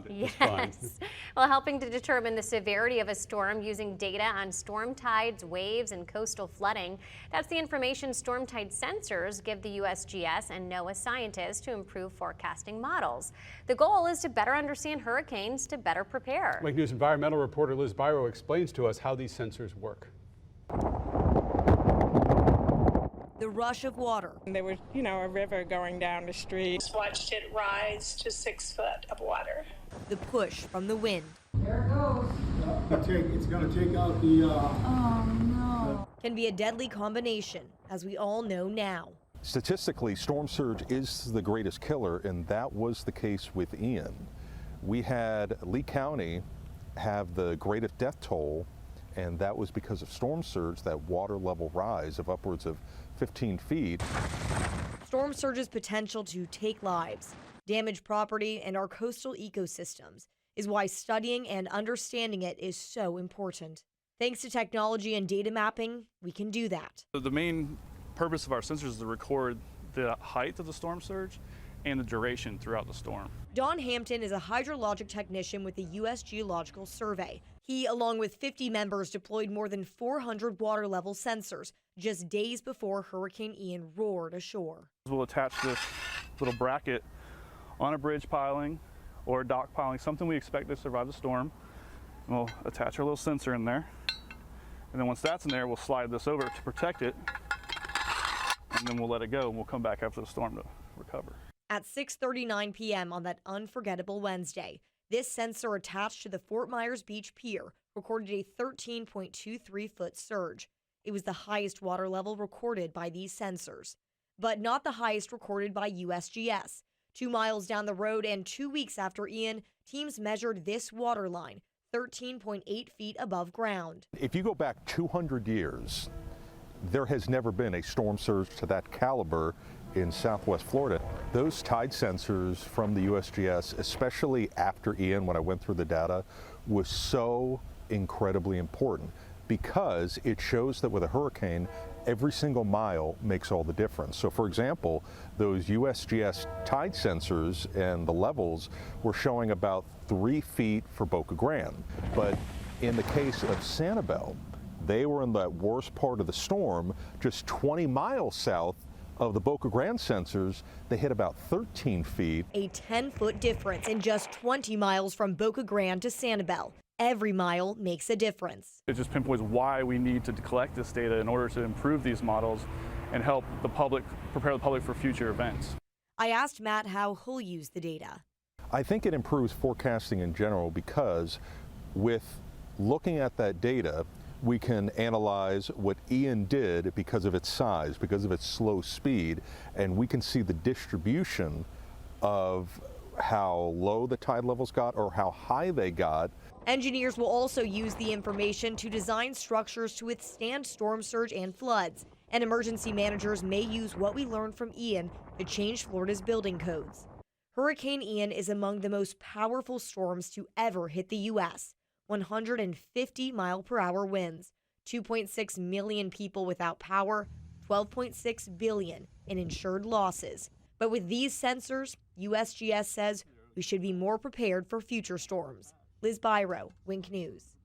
around. Yes. Well, helping to determine the severity of a storm using data on storm tides, waves, and coastal flooding. That's the information storm tide sensors give the USGS and NOAA scientists to improve forecasting models. The goal is to better understand hurricanes to better prepare. Wake News environmental reporter Liz Byro explains to us how these sensors work. The rush of water. There was, a river going down the street. Just watched it rise to 6 foot of water. The push from the wind. There it goes. It's going to take out the... Oh, no. Can be a deadly combination, as we all know now. Statistically, storm surge is the greatest killer, and that was the case with Ian. We had Lee County have the greatest death toll, and that was because of storm surge, that water level rise of upwards of 15 feet. Storm surge's potential to take lives, damage property, and our coastal ecosystems is why studying and understanding it is so important. Thanks to technology and data mapping, we can do that. The main purpose of our sensors is to record the height of the storm surge and the duration throughout the storm. Don Hampton is a hydrologic technician with the U.S. Geological Survey. He, along with 50 members, deployed more than 400 water level sensors just days before Hurricane Ian roared ashore. We'll attach this little bracket on a bridge piling or a dock piling, something we expect to survive the storm. And we'll attach our little sensor in there. And then once that's in there, we'll slide this over to protect it. And then we'll let it go, and we'll come back after the storm to recover. At 6:39 p.m. on that unforgettable Wednesday, this sensor attached to the Fort Myers Beach Pier recorded a 13.23-foot surge. It was the highest water level recorded by these sensors, but not the highest recorded by USGS. 2 miles down the road and 2 weeks after Ian, teams measured this water line, 13.8 feet above ground. If you go back 200 years, there has never been a storm surge to that caliber in Southwest Florida. Those tide sensors from the USGS, especially after Ian, when I went through the data, was so incredibly important because it shows that with a hurricane, every single mile makes all the difference. So for example, those USGS tide sensors and the levels were showing about 3 feet for Boca Grande. But in the case of Sanibel, they were in that worst part of the storm, just 20 miles south of the Boca Grande sensors. They hit about 13 feet. A 10-foot difference in just 20 miles from Boca Grande to Sanibel. Every mile makes a difference. It just pinpoints why we need to collect this data in order to improve these models and help the public, prepare the public for future events. I asked Matt how he'll use the data. I think it improves forecasting in general because with looking at that data, we can analyze what Ian did because of its size, because of its slow speed, and we can see the distribution of how low the tide levels got or how high they got. Engineers will also use the information to design structures to withstand storm surge and floods. And emergency managers may use what we learned from Ian to change Florida's building codes. Hurricane Ian is among the most powerful storms to ever hit the U.S. 150 mile-per-hour winds, 2.6 million people without power, 12.6 billion in insured losses. But with these sensors, USGS says we should be more prepared for future storms. Liz Byro, Wink News.